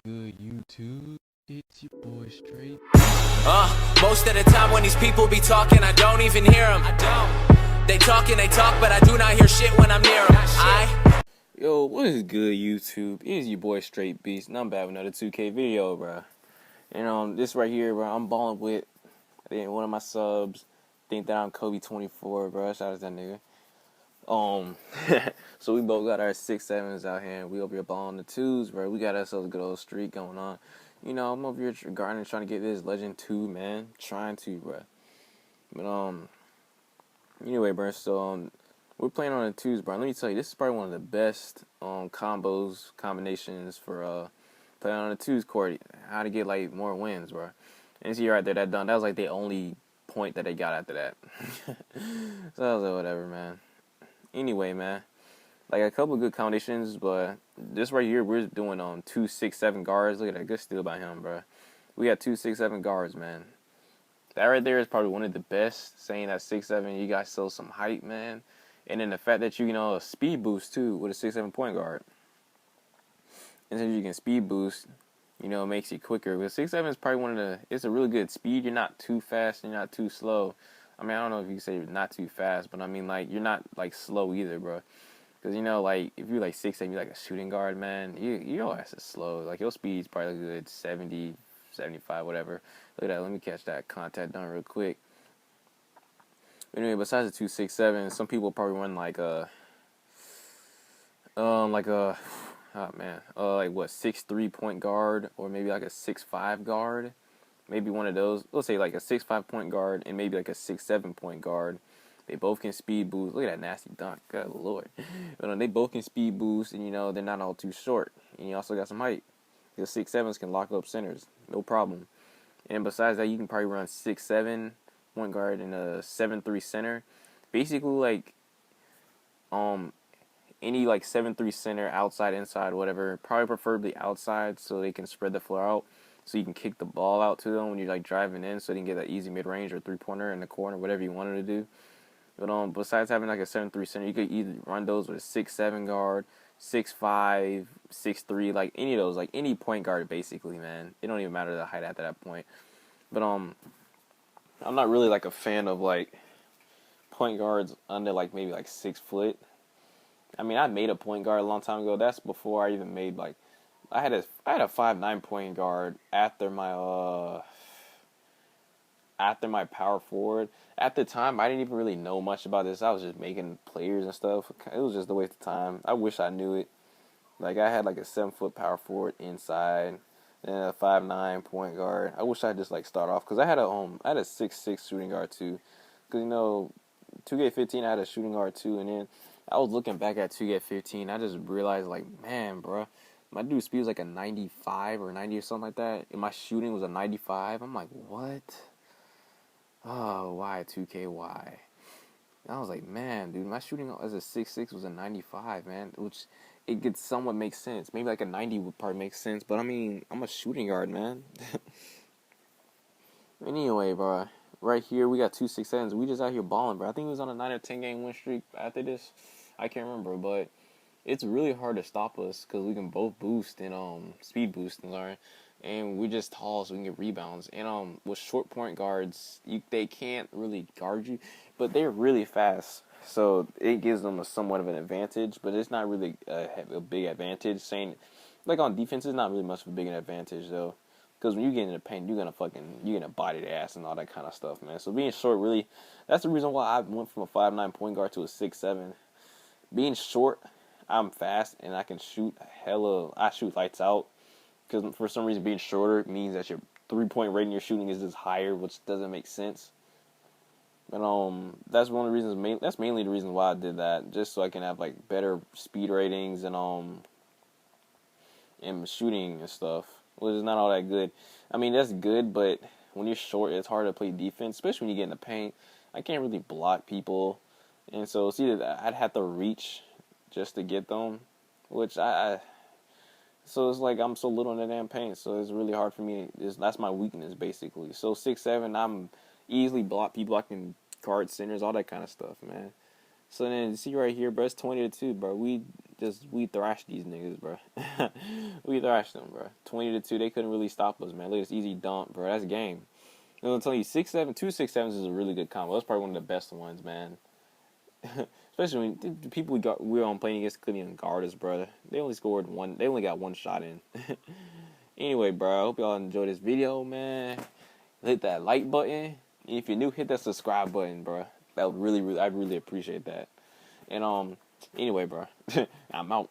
Good YouTube, it's your boy Straight. Most of the time when these people be talking, I don't even hear them. They talk, but I do not hear shit when I'm near them. Yo, what is good YouTube? It's your boy Straight Beast, and I'm back with another 2K video, bro. And this right here, bro, I'm balling with one of my subs. Think that I'm Kobe24, bro. Shout out to that nigga. So we both got our 6-7s out here, and we over here balling the 2s, bro. We got ourselves a good old streak going on. You know, I'm over here gardening, trying to get this Legend 2, man. Trying to, bro. But, anyway, bro, so, we're playing on the 2s, bro. Let me tell you, this is probably one of the best, combinations for, playing on the 2s court. How to get, like, more wins, bro. And see right there, that was, like, the only point that they got after that. So I was like, whatever, man. Anyway, man, like a couple of good combinations, but this right here, we're doing 2-6-7 guards. Look at that, good steal by him, bro. We got 2-6-7 guards, man. That right there is probably one of the best. Saying that 6-7, you got still some height, man. And then the fact that you know a speed boost too with a 6-7 point guard. And since you can speed boost, you know, it makes you quicker. But 6-7 is probably one of the. It's a really good speed. You're not too fast. You're not too slow. I mean, I don't know if you can say you're not too fast, but I mean, like, you're not, like, slow either, bro. Because, you know, like, if you're, like, 6'8", you're, like, a shooting guard, man, your ass is slow. Like, your speed's probably good 70, 75, whatever. Look at that. Let me catch that contact done real quick. But anyway, besides the 2-6-7, some people probably run, like what, 6'3" point guard, or maybe, like, a 6'5" guard. Maybe one of those. Let's say like a 6'5" point guard and maybe like a 6'7" point guard. They both can speed boost. Look at that nasty dunk. Good lord. But they both can speed boost, and you know they're not all too short. And you also got some height. The 6'7s can lock up centers, no problem. And besides that, you can probably run 6'7" point guard and a 7'3" center. Basically, like any like 7'3" center, outside, inside, whatever. Probably preferably outside, so they can spread the floor out. So you can kick the ball out to them when you're like driving in, so they can get that easy mid-range or three-pointer in the corner, whatever you wanted to do. But besides having like a 7'3" center, you could either run those with a 6'7" guard, 6'5", 6'3", like any of those, like any point guard basically, man. It don't even matter the height after that point. But I'm not really like a fan of like point guards under like maybe like 6 foot. I mean, I made a point guard a long time ago. That's before I even made like. I had a 5'9" point guard after my power forward. At the time, I didn't even really know much about this. I was just making players and stuff. It was just a waste of time. I wish I knew it. Like, I had like a 7-foot power forward inside, and a 5'9" point guard. I wish I just like start off, because I had a 6'6" shooting guard too. Because you know, 2K15 I had a shooting guard too, and then I was looking back at 2K15. I just realized, like, man, bro. My dude's speed was like a 95 or 90 or something like that, and my shooting was a 95. I'm like, what? Oh, why 2K, why? And I was like, man, dude, my shooting as a 6'6" was a 95, man, which it could somewhat make sense. Maybe like a 90 would probably make sense, but I mean, I'm a shooting guard, man. Anyway, bro, right here, we got 2 6-7s. We just out here balling, bro. I think it was on a 9 or 10 game win streak after this. I can't remember, but it's really hard to stop us because we can both boost and speed boost and we're just tall, so we can get rebounds. And with short point guards, they can't really guard you, but they're really fast, so it gives them a somewhat of an advantage. But it's not really a big advantage. Saying like on defense, it's not really much of a big advantage though, because when you get in the paint, you're gonna body the ass and all that kind of stuff, man. So being short, really, that's the reason why I went from a 5'9" point guard to a 6'7". Being short, I'm fast and I can shoot I shoot lights out, because for some reason being shorter means that your 3-point rating you're shooting is just higher, which doesn't make sense. But that's one of the reasons. That's mainly the reason why I did that, just so I can have like better speed ratings and shooting and stuff, which is not all that good. I mean, that's good, but when you're short, it's hard to play defense, especially when you get in the paint. I can't really block people, and so it's either that I'd have to reach just to get them, which so it's like I'm so little in the damn paint, so it's really hard for me. That's my weakness, basically. So 6'7", I'm easily block people. I can guard centers, all that kind of stuff, man. So then, see right here, bro, it's 20-2, bro. we thrashed these niggas, bro. We thrashed them, bro. 20-2. They couldn't really stop us, man. Look at this easy dump, bro. That's game. You know, I'm telling you, 6-7, 2 6-7s is a really good combo. That's probably one of the best ones, man. Especially when the people we were on playing against couldn't even guard us, bro. They only scored one. They only got one shot in. Anyway, bro, I hope y'all enjoyed this video, man. Hit that like button. If you're new, hit that subscribe button, bro. That would I'd really appreciate that. And anyway, bro, I'm out.